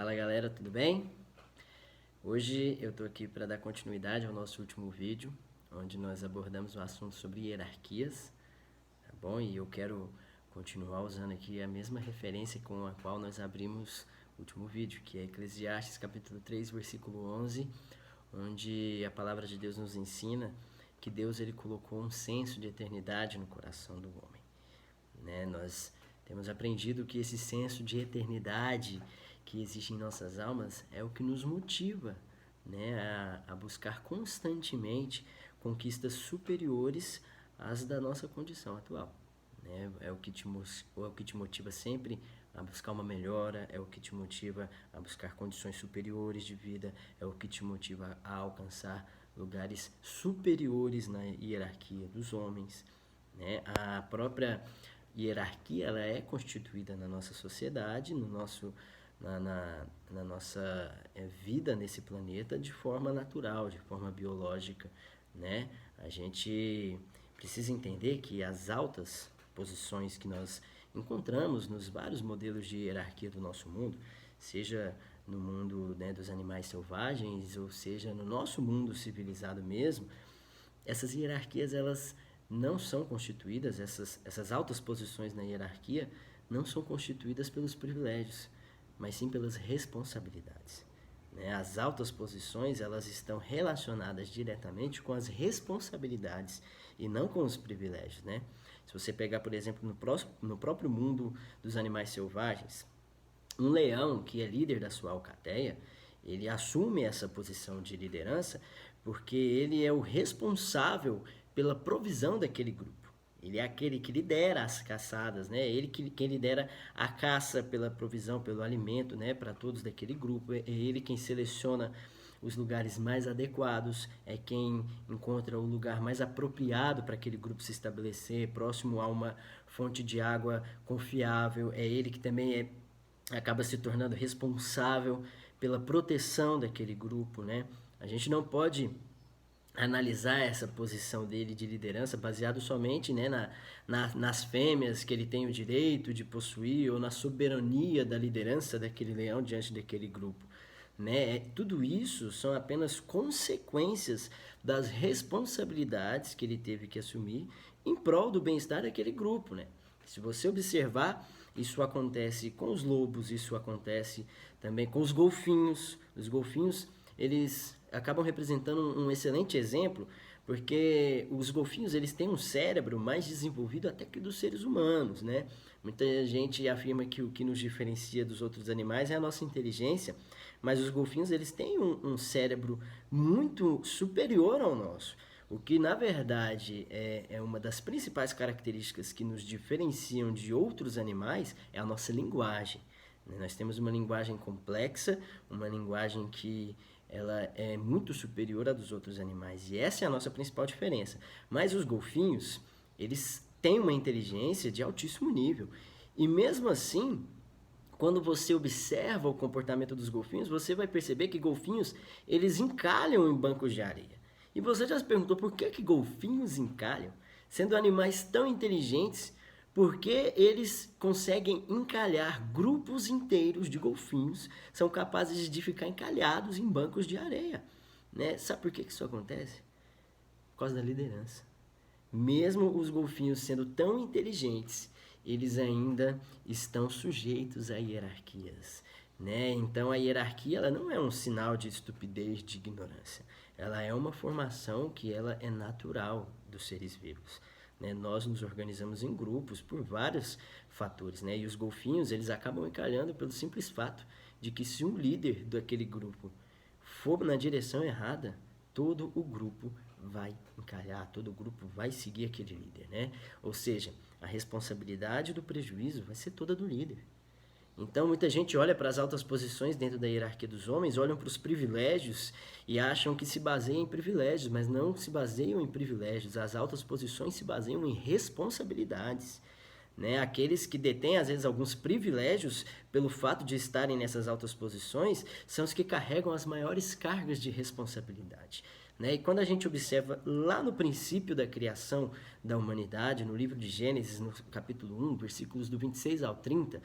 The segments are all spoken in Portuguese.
Fala galera, tudo bem? Hoje eu tô aqui para dar continuidade ao nosso último vídeo, onde nós abordamos um assunto sobre hierarquias, tá bom? E eu quero continuar usando aqui a mesma referência com a qual nós abrimos o último vídeo, que é Eclesiastes capítulo 3, versículo 11, onde a palavra de Deus nos ensina que Deus ele colocou um senso de eternidade no coração do homem, né? Nós temos aprendido que esse senso de eternidade que existe em nossas almas é o que nos motiva, né, a buscar constantemente conquistas superiores às da nossa condição atual. Né? É o que te motiva sempre a buscar uma melhora, é o que te motiva a buscar condições superiores de vida, é o que te motiva a alcançar lugares superiores na hierarquia dos homens. Né? A própria hierarquia ela é constituída na nossa sociedade, na nossa vida nesse planeta de forma natural, de forma biológica, né? A gente precisa entender que as altas posições que nós encontramos nos vários modelos de hierarquia do nosso mundo, seja no mundo, né, dos animais selvagens, ou seja no nosso mundo civilizado mesmo, essas hierarquias elas não são constituídas, essas altas posições na hierarquia não são constituídas pelos privilégios, mas sim pelas responsabilidades. Né? As altas posições elas estão relacionadas diretamente com as responsabilidades e não com os privilégios. Né? Se você pegar, por exemplo, no próprio mundo dos animais selvagens, um leão que é líder da sua alcateia, ele assume essa posição de liderança porque ele é o responsável pela provisão daquele grupo. Ele é aquele que lidera as caçadas, né? Ele quem lidera a caça pela provisão, pelo alimento, né? Para todos daquele grupo. É ele quem seleciona os lugares mais adequados, é quem encontra o lugar mais apropriado para aquele grupo se estabelecer, próximo a uma fonte de água confiável. É ele que também acaba se tornando responsável pela proteção daquele grupo, né? A gente não pode analisar essa posição dele de liderança baseado somente, né, nas fêmeas que ele tem o direito de possuir ou na soberania da liderança daquele leão diante daquele grupo. Né? Tudo isso são apenas consequências das responsabilidades que ele teve que assumir em prol do bem-estar daquele grupo. Né? Se você observar, isso acontece com os lobos, isso acontece também com os golfinhos. Os golfinhos, eles acabam representando um excelente exemplo, porque os golfinhos eles têm um cérebro mais desenvolvido até que dos seres humanos, né? Muita gente afirma que o que nos diferencia dos outros animais é a nossa inteligência, mas os golfinhos eles têm um cérebro muito superior ao nosso, o que na verdade é uma das principais características que nos diferenciam de outros animais é a nossa linguagem. Nós temos uma linguagem complexa, uma linguagem que ela é muito superior à dos outros animais, e essa é a nossa principal diferença. Mas os golfinhos, eles têm uma inteligência de altíssimo nível, e mesmo assim, quando você observa o comportamento dos golfinhos, você vai perceber que golfinhos, eles encalham em bancos de areia. E você já se perguntou por que golfinhos encalham? Sendo animais tão inteligentes, porque eles conseguem encalhar grupos inteiros de golfinhos, são capazes de ficar encalhados em bancos de areia. Né? Sabe por que isso acontece? Por causa da liderança. Mesmo os golfinhos sendo tão inteligentes, eles ainda estão sujeitos a hierarquias. Né? Então a hierarquia ela não é um sinal de estupidez, de ignorância. Ela é uma formação que ela é natural dos seres vivos. Né? Nós nos organizamos em grupos por vários fatores, né? E os golfinhos eles acabam encalhando pelo simples fato de que se um líder daquele grupo for na direção errada, todo o grupo vai encalhar, todo o grupo vai seguir aquele líder, né? Ou seja, a responsabilidade do prejuízo vai ser toda do líder. Então, muita gente olha para as altas posições dentro da hierarquia dos homens, olham para os privilégios e acham que se baseiam em privilégios, mas não se baseiam em privilégios. As altas posições se baseiam em responsabilidades. Né? Aqueles que detêm, às vezes, alguns privilégios pelo fato de estarem nessas altas posições são os que carregam as maiores cargas de responsabilidade. Né? E quando a gente observa lá no princípio da criação da humanidade, no livro de Gênesis, no capítulo 1, versículos do 26 ao 30,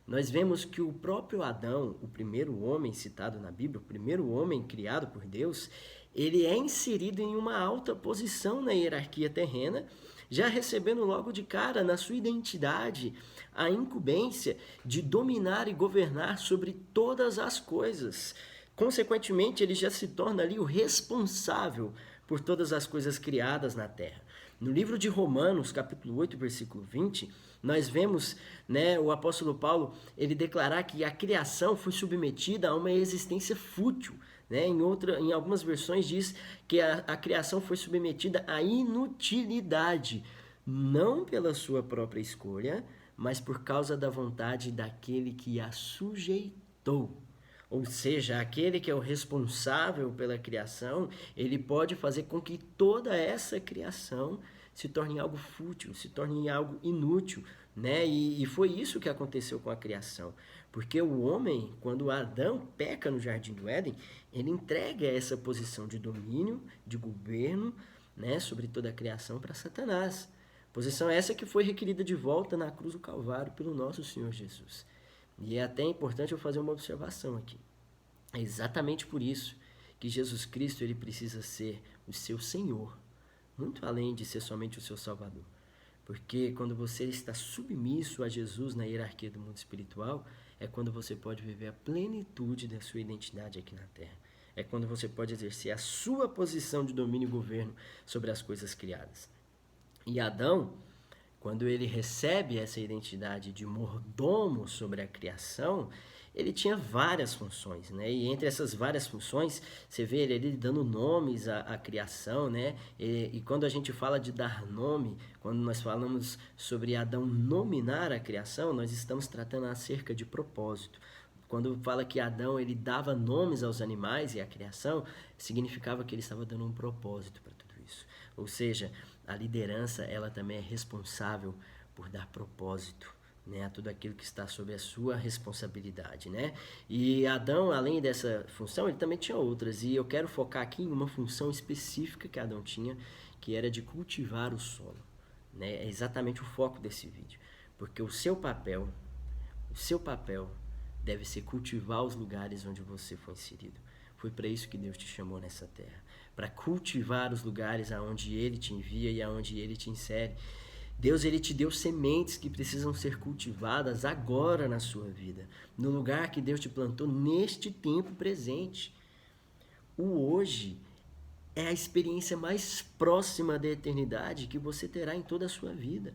nós vemos que o próprio Adão, o primeiro homem citado na Bíblia, o primeiro homem criado por Deus, ele é inserido em uma alta posição na hierarquia terrena, já recebendo logo de cara na sua identidade a incumbência de dominar e governar sobre todas as coisas. Consequentemente, ele já se torna ali o responsável por todas as coisas criadas na terra. No livro de Romanos, capítulo 8, versículo 20, nós vemos, o apóstolo Paulo, ele declarar que a criação foi submetida a uma existência fútil. Em algumas versões diz que a criação foi submetida à inutilidade, não pela sua própria escolha, mas por causa da vontade daquele que a sujeitou. Ou seja, aquele que é o responsável pela criação, ele pode fazer com que toda essa criação se torne algo fútil, se torne algo inútil, E foi isso que aconteceu com a criação. Porque o homem, quando Adão peca no Jardim do Éden, ele entrega essa posição de domínio, de governo, sobre toda a criação para Satanás. Posição essa que foi requerida de volta na cruz do Calvário pelo nosso Senhor Jesus. E é até importante eu fazer uma observação aqui. É exatamente por isso que Jesus Cristo ele precisa ser o seu Senhor, muito além de ser somente o seu Salvador. Porque quando você está submisso a Jesus na hierarquia do mundo espiritual, é quando você pode viver a plenitude da sua identidade aqui na Terra. É quando você pode exercer a sua posição de domínio e governo sobre as coisas criadas. E Adão, quando ele recebe essa identidade de mordomo sobre a criação, ele tinha várias funções, E entre essas várias funções, você vê ele dando nomes à criação, E quando a gente fala de dar nome, quando nós falamos sobre Adão nominar a criação, nós estamos tratando acerca de propósito. Quando fala que Adão ele dava nomes aos animais e à criação, significava que ele estava dando um propósito para tudo isso. Ou seja, a liderança ela também é responsável por dar propósito, a tudo aquilo que está sob a sua responsabilidade, E Adão, além dessa função, ele também tinha outras, e eu quero focar aqui em uma função específica que Adão tinha, que era de cultivar o solo, É exatamente o foco desse vídeo, porque o seu papel deve ser cultivar os lugares onde você foi inserido. Foi para isso que Deus te chamou nessa terra, para cultivar os lugares aonde Ele te envia e aonde Ele te insere. Deus ele te deu sementes que precisam ser cultivadas agora na sua vida, no lugar que Deus te plantou neste tempo presente. O hoje é a experiência mais próxima da eternidade que você terá em toda a sua vida.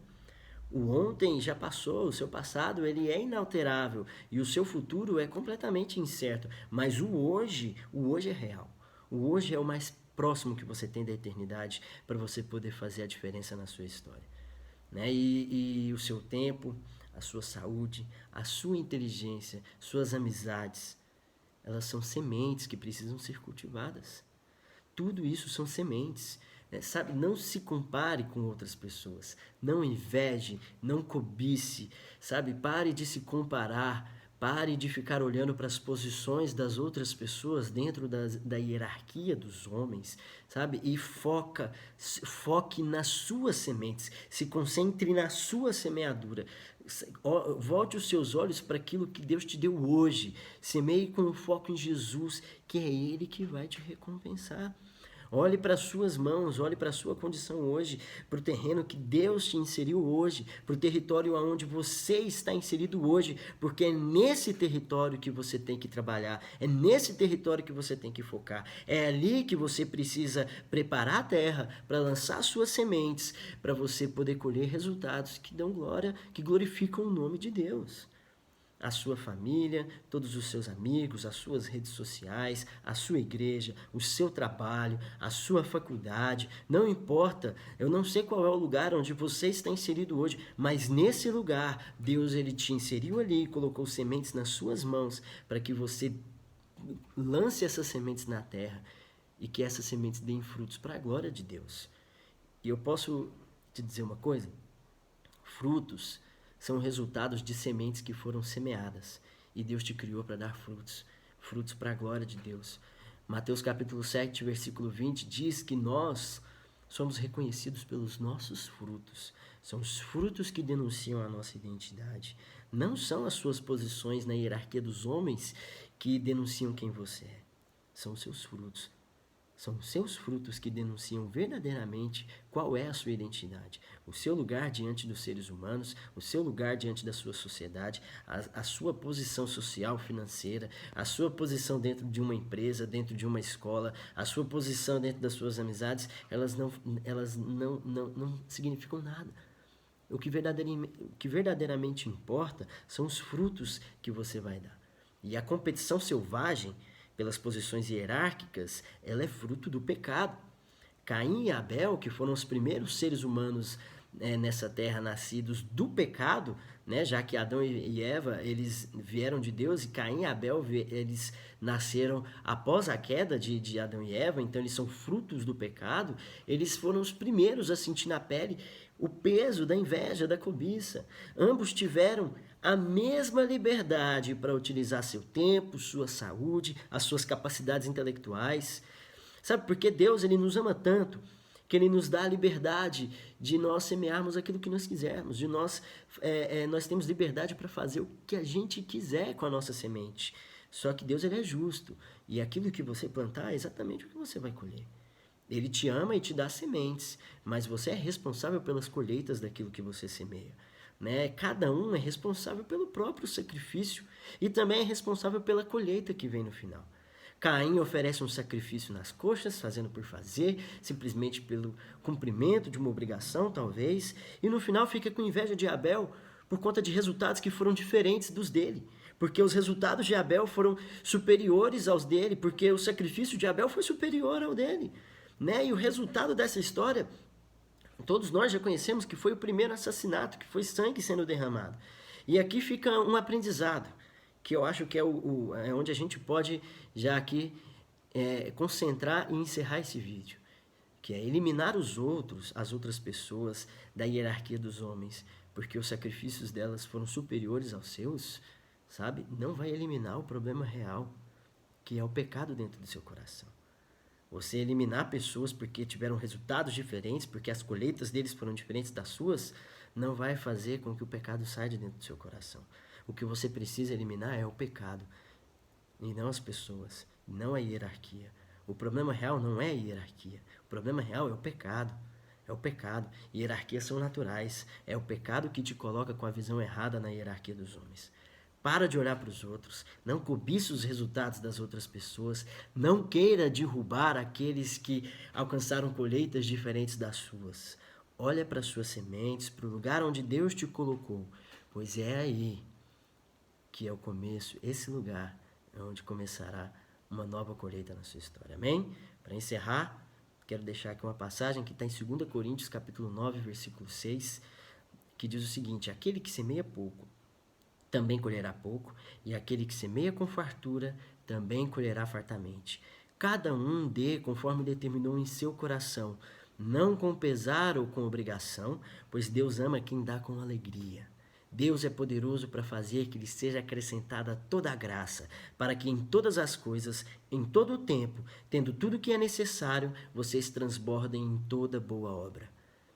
O ontem já passou, o seu passado ele é inalterável e o seu futuro é completamente incerto, mas o hoje é real. O hoje é o mais próximo que você tem da eternidade para você poder fazer a diferença na sua história. E o seu tempo, a sua saúde, a sua inteligência, suas amizades, elas são sementes que precisam ser cultivadas. Tudo isso são sementes. Sabe, não se compare com outras pessoas, não inveje, não cobice, sabe, pare de se comparar, pare de ficar olhando para as posições das outras pessoas dentro da hierarquia dos homens, sabe, e foque nas suas sementes, se concentre na sua semeadura. Volte os seus olhos para aquilo que Deus te deu hoje, semeie com foco em Jesus, que é Ele que vai te recompensar. Olhe para as suas mãos, olhe para a sua condição hoje, para o terreno que Deus te inseriu hoje, para o território onde você está inserido hoje, porque é nesse território que você tem que trabalhar, é nesse território que você tem que focar, é ali que você precisa preparar a terra para lançar suas sementes, para você poder colher resultados que dão glória, que glorificam o nome de Deus. A sua família, todos os seus amigos, as suas redes sociais, a sua igreja, o seu trabalho, a sua faculdade, não importa, eu não sei qual é o lugar onde você está inserido hoje, mas nesse lugar, Deus ele te inseriu ali e colocou sementes nas suas mãos para que você lance essas sementes na terra e que essas sementes deem frutos para a glória de Deus. E eu posso te dizer uma coisa? Frutos são resultados de sementes que foram semeadas. E Deus te criou para dar frutos. Frutos para a glória de Deus. Mateus capítulo 7, versículo 20 diz que nós somos reconhecidos pelos nossos frutos. São os frutos que denunciam a nossa identidade. Não são as suas posições na hierarquia dos homens que denunciam quem você é. São os seus frutos. São os seus frutos que denunciam verdadeiramente qual é a sua identidade, o seu lugar diante dos seres humanos, o seu lugar diante da sua sociedade, a sua posição social, financeira, a sua posição dentro de uma empresa, dentro de uma escola, a sua posição dentro das suas amizades, elas não significam nada. O que verdadeiramente importa são os frutos que você vai dar. E a competição selvagem pelas posições hierárquicas, ela é fruto do pecado. Caim e Abel, que foram os primeiros seres humanos nessa terra nascidos do pecado, né, já que Adão e Eva eles vieram de Deus, e Caim e Abel eles nasceram após a queda de Adão e Eva, então eles são frutos do pecado. Eles foram os primeiros a sentir na pele o peso da inveja, da cobiça. Ambos tiveram a mesma liberdade para utilizar seu tempo, sua saúde, as suas capacidades intelectuais. Sabe, porque Deus ele nos ama tanto que ele nos dá a liberdade de nós semearmos aquilo que nós quisermos, de nós temos liberdade para fazer o que a gente quiser com a nossa semente. Só que Deus ele é justo, e aquilo que você plantar é exatamente o que você vai colher. Ele te ama e te dá sementes, mas você é responsável pelas colheitas daquilo que você semeia. Né? Cada um é responsável pelo próprio sacrifício e também é responsável pela colheita que vem no final. Caim oferece um sacrifício nas coxas, fazendo por fazer, simplesmente pelo cumprimento de uma obrigação, talvez, e no final fica com inveja de Abel por conta de resultados que foram diferentes dos dele. Porque os resultados de Abel foram superiores aos dele, porque o sacrifício de Abel foi superior ao dele. Né? E o resultado dessa história, todos nós já conhecemos que foi o primeiro assassinato, que foi sangue sendo derramado. E aqui fica um aprendizado, que eu acho que é onde a gente pode já aqui concentrar e encerrar esse vídeo, que é eliminar as outras pessoas da hierarquia dos homens, porque os sacrifícios delas foram superiores aos seus, sabe? Não vai eliminar o problema real, que é o pecado dentro do seu coração. Você eliminar pessoas porque tiveram resultados diferentes, porque as colheitas deles foram diferentes das suas, não vai fazer com que o pecado saia de dentro do seu coração. O que você precisa eliminar é o pecado, e não as pessoas, não a hierarquia. O problema real não é a hierarquia, o problema real é o pecado. É o pecado. Hierarquias são naturais. É o pecado que te coloca com a visão errada na hierarquia dos homens. Para de olhar para os outros, não cobice os resultados das outras pessoas, não queira derrubar aqueles que alcançaram colheitas diferentes das suas. Olha para as suas sementes, para o lugar onde Deus te colocou, pois é aí que é o começo, esse lugar é onde começará uma nova colheita na sua história. Amém? Para encerrar, quero deixar aqui uma passagem que está em 2 Coríntios, capítulo 9, versículo 6, que diz o seguinte: aquele que semeia pouco, também colherá pouco, e aquele que semeia com fartura, também colherá fartamente. Cada um dê conforme determinou em seu coração, não com pesar ou com obrigação, pois Deus ama quem dá com alegria. Deus é poderoso para fazer que lhe seja acrescentada toda a graça, para que em todas as coisas, em todo o tempo, tendo tudo o que é necessário, vocês transbordem em toda boa obra.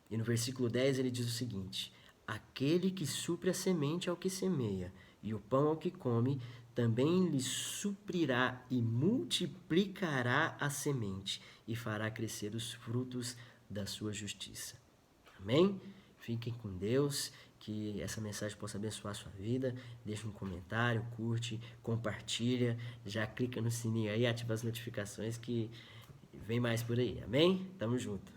E no versículo 10 ele diz o seguinte: aquele que supre a semente ao que semeia, e o pão ao que come, também lhe suprirá e multiplicará a semente, e fará crescer os frutos da sua justiça. Amém? Fiquem com Deus, que essa mensagem possa abençoar a sua vida. Deixa um comentário, curte, compartilha, já clica no sininho aí, ativa as notificações que vem mais por aí. Amém? Tamo junto.